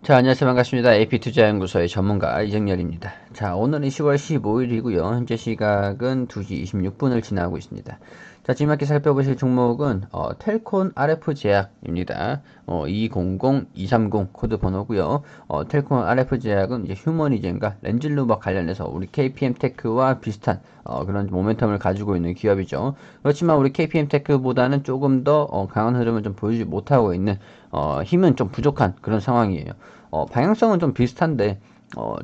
자, 안녕하세요. 반갑습니다. AP투자연구소의 전문가 이정열입니다. 자, 오늘은 10월 15일이고요. 현재 시각은 2시 26분을 지나고 있습니다. 자, 지금 함께 살펴보실 종목은 텔콘 RF 제약입니다. 200230 코드 번호고요. 텔콘 RF 제약은 이제 휴머니젠과 렌즐루버 관련해서 우리 KPM테크와 비슷한 그런 모멘텀을 가지고 있는 기업이죠. 그렇지만 우리 KPM테크보다는 조금 더 강한 흐름을 좀 보여주지 못하고 있는 힘은 좀 부족한 그런 상황이에요. 방향성은 좀 비슷한데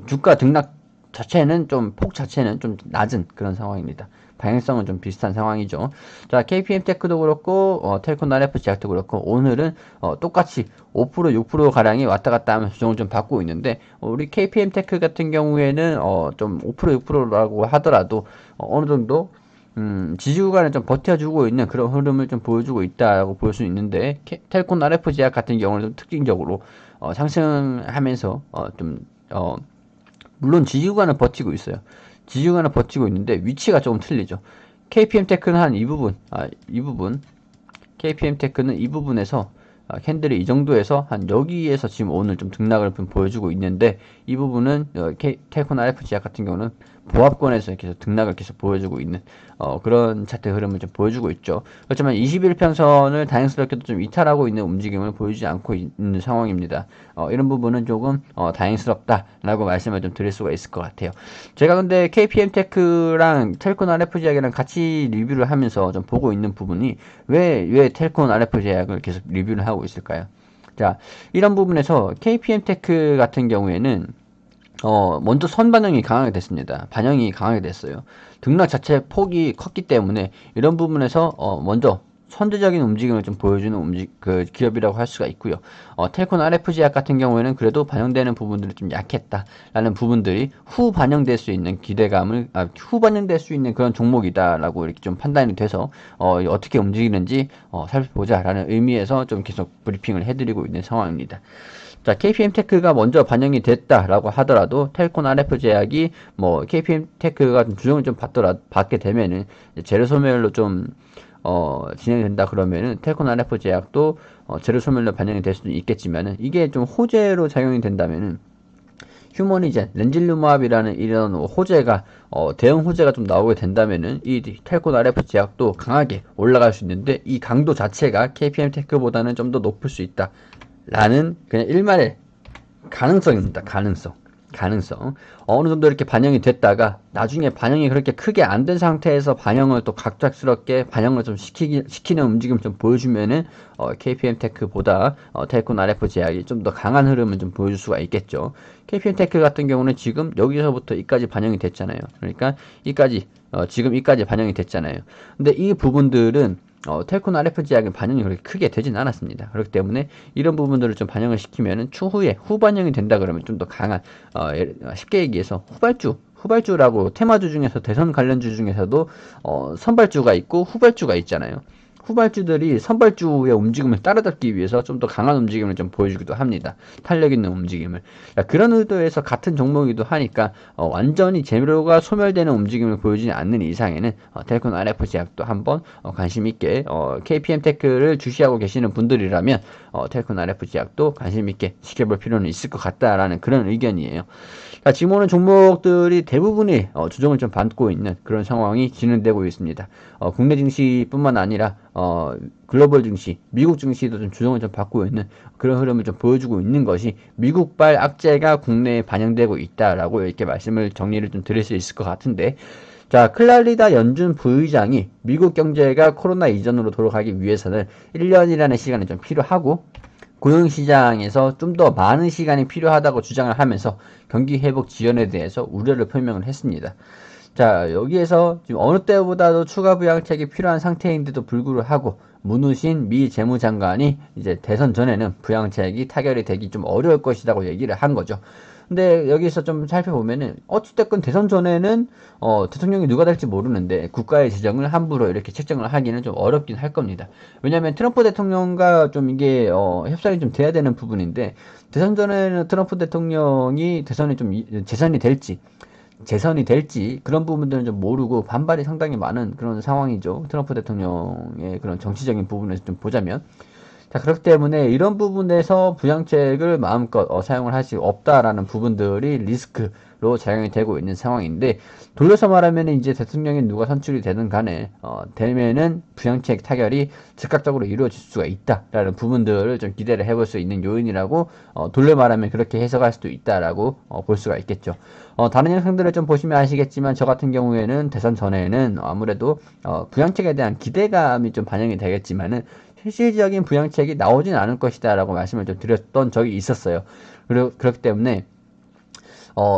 주가 등락 자체는 좀 폭 자체는 좀 낮은 그런 상황입니다. 방향성은 좀 비슷한 상황이죠. 자, KPM테크도 그렇고 텔콘 RF 제약도 그렇고 오늘은 똑같이 5% 6% 가량이 왔다 갔다 하면서 조정을 좀 받고 있는데 우리 KPM테크 같은 경우에는 좀 5% 6%라고 하더라도 어느 정도 지지 구간을 좀 버텨주고 있는 그런 흐름을 좀 보여주고 있다고 볼 수 있는데 텔콘 RF 제약 같은 경우는 좀 특징적으로 상승하면서 물론 지지 구간을 버티고 있어요. 지지 구간을 버티고 있는데 위치가 조금 틀리죠. KPM테크는 한 이 부분 KPM테크는 이 부분에서 캔들이 이 정도에서 한 여기에서 지금 오늘 좀 등락을 좀 보여주고 있는데 이 부분은 텔콘 RF 제약 같은 경우는 보합권에서 계속 등락을 계속 보여주고 있는 그런 차트 흐름을 좀 보여주고 있죠. 그렇지만 21평선을 다행스럽게도 좀 이탈하고 있는 움직임을 보여주지 않고 있는 상황입니다. 이런 부분은 조금 다행스럽다라고 말씀을 좀 드릴 수가 있을 것 같아요. 제가 근데 KPM테크랑 텔콘 RF 제약이랑 같이 리뷰를 하면서 좀 보고 있는 부분이 왜 텔콘 RF 제약을 계속 리뷰를 하고 있을까요? 자, 이런 부분에서 KPM테크 같은 경우에는 먼저 선반영이 강하게 됐습니다. 반영이 강하게 됐어요. 등락 자체 폭이 컸기 때문에 이런 부분에서 먼저 선제적인 움직임을 좀 보여주는 그 기업이라고 할 수가 있고요. 텔콘 RF 제약 같은 경우에는 그래도 반영되는 부분들이 좀 약했다라는 부분들이 후 반영될 수 있는 후 반영될 수 있는 그런 종목이다라고 이렇게 좀 판단이 돼서 어떻게 움직이는지 살펴보자라는 의미에서 좀 계속 브리핑을 해드리고 있는 상황입니다. 자, KPM테크가 먼저 반영이 됐다라고 하더라도 텔콘 RF 제약이 뭐 KPM테크가 좀 주정을 좀 받게 되면은 재료 소멸로 좀 진행된다 그러면은 텔콘 RF 제약도 재료 소멸로 반영이 될 수도 있겠지만은 이게 좀 호재로 작용이 된다면은 휴머니젠, 렌질루마압이라는 이런 호재가 대형 호재가 좀 나오게 된다면은 이 텔콘 RF 제약도 강하게 올라갈 수 있는데 이 강도 자체가 KPM테크보다는 좀 더 높을 수 있다. 라는 그냥 일말의 가능성입니다. 가능성. 어느 정도 이렇게 반영이 됐다가 나중에 반영이 그렇게 크게 안 된 상태에서 반영을 또 갑작스럽게 반영을 좀 시키는 움직임을 좀 보여주면은 KPM테크보다 텔콘 RF 제약이 좀 더 강한 흐름을 좀 보여줄 수가 있겠죠. KPM테크 같은 경우는 지금 여기서부터 이까지 반영이 됐잖아요. 그러니까 지금 이까지 반영이 됐잖아요. 근데 이 부분들은 텔콘 RF 제약은 반영이 그렇게 크게 되진 않았습니다. 그렇기 때문에 이런 부분들을 좀 반영을 시키면은 추후에 후반영이 된다 그러면 좀 더 강한 쉽게 얘기해서 후발주라고 테마주 중에서 대선 관련주 중에서도 선발주가 있고 후발주가 있잖아요. 후발주들이 선발주의 움직임을 따라잡기 위해서 좀 더 강한 움직임을 좀 보여주기도 합니다. 탄력 있는 움직임을. 그런 의도에서 같은 종목이기도 하니까 완전히 재료가 소멸되는 움직임을 보여주지 않는 이상에는 텔콘 RF 제약도 한번 관심 있게 KPM테크를 주시하고 계시는 분들이라면 텔콘 RF 제약도 관심 있게 지켜볼 필요는 있을 것 같다라는 그런 의견이에요. 자, 지금 오는 종목들이 대부분이 조정을 좀 받고 있는 그런 상황이 진행되고 있습니다. 국내 증시뿐만 아니라 글로벌 증시, 미국 증시도 좀 조정을 좀 받고 있는 그런 흐름을 좀 보여주고 있는 것이 미국발 악재가 국내에 반영되고 있다라고 이렇게 말씀을 정리를 좀 드릴 수 있을 것 같은데, 자, 클라리다 연준 부의장이 미국 경제가 코로나 이전으로 돌아가기 위해서는 1년이라는 시간이 좀 필요하고 고용시장에서 좀 더 많은 시간이 필요하다고 주장을 하면서 경기 회복 지연에 대해서 우려를 표명을 했습니다. 자, 여기에서 지금 어느 때보다도 추가 부양책이 필요한 상태인데도 불구하고 문우신 미 재무장관이 이제 대선 전에는 부양책이 타결이 되기 좀 어려울 것이라고 얘기를 한 거죠. 근데 여기서 좀 살펴보면은 어찌됐건 대선 전에는 대통령이 누가 될지 모르는데 국가의 재정을 함부로 이렇게 책정을 하기는 좀 어렵긴 할 겁니다. 왜냐하면 트럼프 대통령과 좀 이게 협상이 좀 돼야 되는 부분인데 대선 전에는 트럼프 대통령이 대선이 좀 재선이 될지 그런 부분들은 좀 모르고 반발이 상당히 많은 그런 상황이죠. 트럼프 대통령의 그런 정치적인 부분에서 좀 보자면 자, 그렇기 때문에 이런 부분에서 부양책을 마음껏 사용을 할 수 없다라는 부분들이 리스크로 작용이 되고 있는 상황인데, 돌려서 말하면 이제 대통령이 누가 선출이 되든 간에 되면은 부양책 타결이 즉각적으로 이루어질 수가 있다라는 부분들을 좀 기대를 해볼 수 있는 요인이라고 돌려 말하면 그렇게 해석할 수도 있다라고 볼 수가 있겠죠. 다른 영상들을 좀 보시면 아시겠지만 저 같은 경우에는 대선 전에는 아무래도 부양책에 대한 기대감이 좀 반영이 되겠지만은 실질적인 부양책이 나오진 않을 것이다 라고 말씀을 좀 드렸던 적이 있었어요. 그렇기 때문에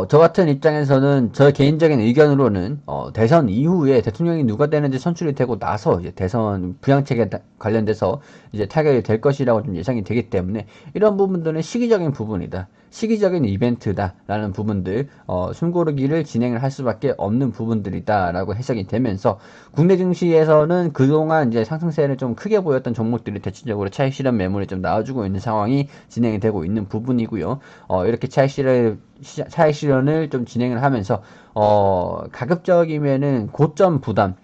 저 같은 입장에서는 저 개인적인 의견으로는 대선 이후에 대통령이 누가 되는지 선출이 되고 나서 이제 대선 부양책에 관련돼서 이제 타결이 될 것이라고 좀 예상이 되기 때문에 이런 부분들은 시기적인 부분이다. 시기적인 이벤트다라는 부분들 숨고르기를 진행을 할 수밖에 없는 부분들이다라고 해석이 되면서 국내 증시에서는 그동안 이제 상승세를 좀 크게 보였던 종목들이 대체적으로 차익 실현 매물이 좀 나와주고 있는 상황이 진행이 되고 있는 부분이고요. 이렇게 차익 실현을 좀 진행을 하면서 가급적이면은 고점 부담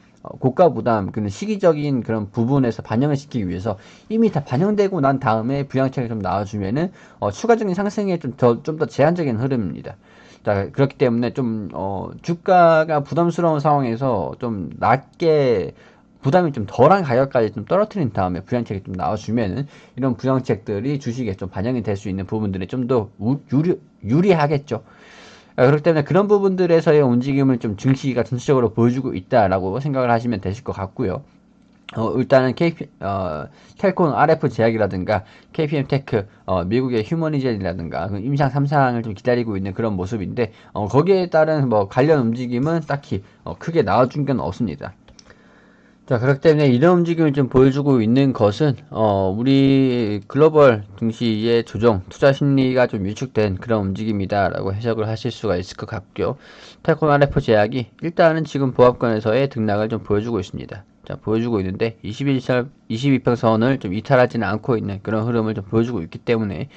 고가 부담, 그런 시기적인 그런 부분에서 반영을 시키기 위해서 이미 다 반영되고 난 다음에 부양책을 좀 나와주면은 추가적인 상승에 좀 더 제한적인 흐름입니다. 자, 그렇기 때문에 좀 주가가 부담스러운 상황에서 좀 낮게 부담이 좀 덜한 가격까지 좀 떨어뜨린 다음에 부양책이 좀 나와주면은 이런 부양책들이 주식에 좀 반영이 될 수 있는 부분들이 좀 더 유리하겠죠. 그렇기 때문에 그런 부분들에서의 움직임을 좀 증시가 전체적으로 보여주고 있다라고 생각을 하시면 되실 것 같고요. 일단은 텔콘 RF 제약이라든가 KPM 테크, 미국의 휴머니젠이라든가 그 임상 3상을 좀 기다리고 있는 그런 모습인데, 거기에 따른 뭐 관련 움직임은 딱히 크게 나와준 건 없습니다. 자, 그렇기 때문에 이런 움직임을 좀 보여주고 있는 것은, 우리 글로벌 증시의 조정, 투자 심리가 좀 위축된 그런 움직임이다라고 해석을 하실 수가 있을 것 같고요. 텔콤 RF 제약이 일단은 지금 보합권에서의 등락을 좀 보여주고 있습니다. 자, 보여주고 있는데, 22평선을 좀 이탈하지는 않고 있는 그런 흐름을 좀 보여주고 있기 때문에,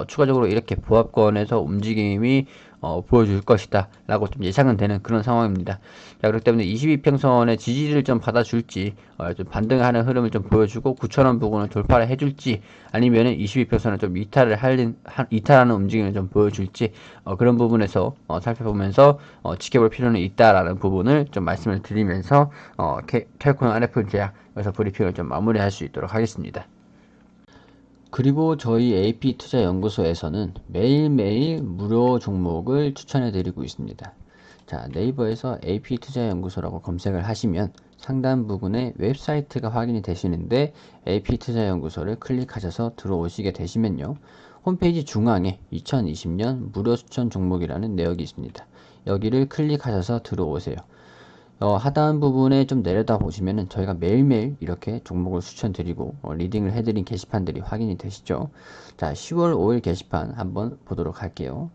추가적으로 이렇게 보합권에서 움직임이 보여줄 것이다 라고 좀 예상은 되는 그런 상황입니다. 자, 그렇기 때문에 22평선의 지지를 좀 받아줄지 좀 반등하는 흐름을 좀 보여주고 9,000원 부근을 돌파를 해줄지 아니면은 22평선을 좀 이탈하는 움직임을 좀 보여줄지 그런 부분에서 살펴보면서 지켜볼 필요는 있다라는 부분을 좀 말씀을 드리면서 텔콘 RF 제약 여기서 브리핑을 좀 마무리할 수 있도록 하겠습니다. 그리고 저희 AP투자연구소에서는 매일매일 무료 종목을 추천해 드리고 있습니다. 자, 네이버에서 AP투자연구소라고 검색을 하시면 상단 부분에 웹사이트가 확인이 되시는데 AP투자연구소를 클릭하셔서 들어오시게 되시면요. 홈페이지 중앙에 2020년 무료 추천 종목이라는 내역이 있습니다. 여기를 클릭하셔서 들어오세요. 하단 부분에 좀 내려다 보시면은 저희가 매일매일 이렇게 종목을 추천드리고 리딩을 해드린 게시판들이 확인이 되시죠. 자, 10월 5일 게시판 한번 보도록 할게요.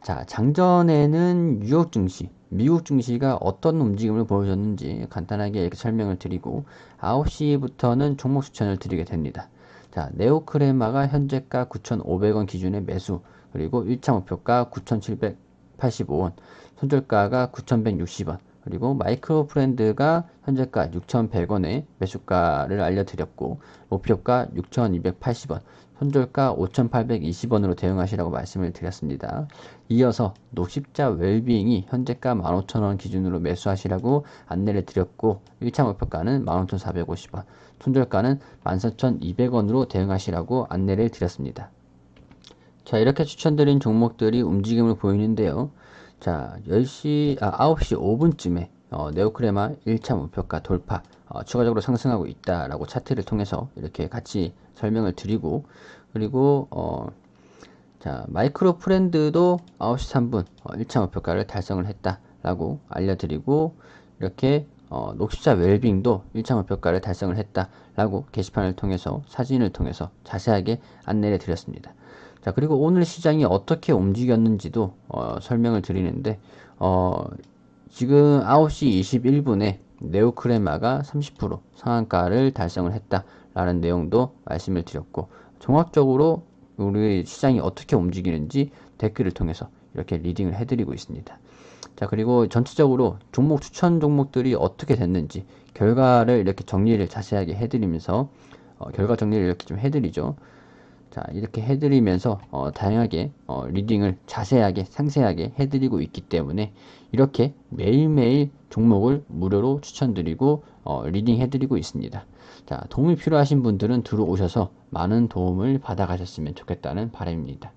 자, 장전에는 뉴욕 증시, 미국 증시가 어떤 움직임을 보여줬는지 간단하게 이렇게 설명을 드리고 9시부터는 종목 추천을 드리게 됩니다. 자, 네오크레마가 현재가 9,500원 기준의 매수, 그리고 1차 목표가 9,785원, 손절가가 9,160원, 그리고 마이크로 프렌드가 현재가 6,100원에 매수가를 알려드렸고 목표가 6,280원, 손절가 5,820원으로 대응하시라고 말씀을 드렸습니다. 이어서 녹십자 웰빙이 현재가 15,000원 기준으로 매수하시라고 안내를 드렸고 1차 목표가는 15,450원, 손절가는 14,200원으로 대응하시라고 안내를 드렸습니다. 자, 이렇게 추천드린 종목들이 움직임을 보이는데요. 자, 9시 5분쯤에 네오크레마 1차 목표가 돌파, 추가적으로 상승하고 있다라고 차트를 통해서 이렇게 같이 설명을 드리고, 그리고 자, 마이크로 프렌드도 9시 3분 1차 목표가를 달성을 했다라고 알려드리고, 이렇게 녹십자 웰빙도 1차 목표가를 달성을 했다라고 게시판을 통해서 사진을 통해서 자세하게 안내를 드렸습니다. 자, 그리고 오늘 시장이 어떻게 움직였는지도 설명을 드리는데 지금 9시 21분에 네오크레마가 30% 상한가를 달성을 했다라는 내용도 말씀을 드렸고, 종합적으로 우리 시장이 어떻게 움직이는지 댓글을 통해서 이렇게 리딩을 해드리고 있습니다. 자, 그리고 전체적으로 추천 종목들이 어떻게 됐는지 결과를 이렇게 정리를 자세하게 해드리면서 결과 정리를 이렇게 좀 해드리죠. 자, 이렇게 해드리면서 다양하게 리딩을 자세하게 상세하게 해드리고 있기 때문에 이렇게 매일매일 종목을 무료로 추천드리고 리딩 해드리고 있습니다. 자, 도움이 필요하신 분들은 들어오셔서 많은 도움을 받아가셨으면 좋겠다는 바람입니다.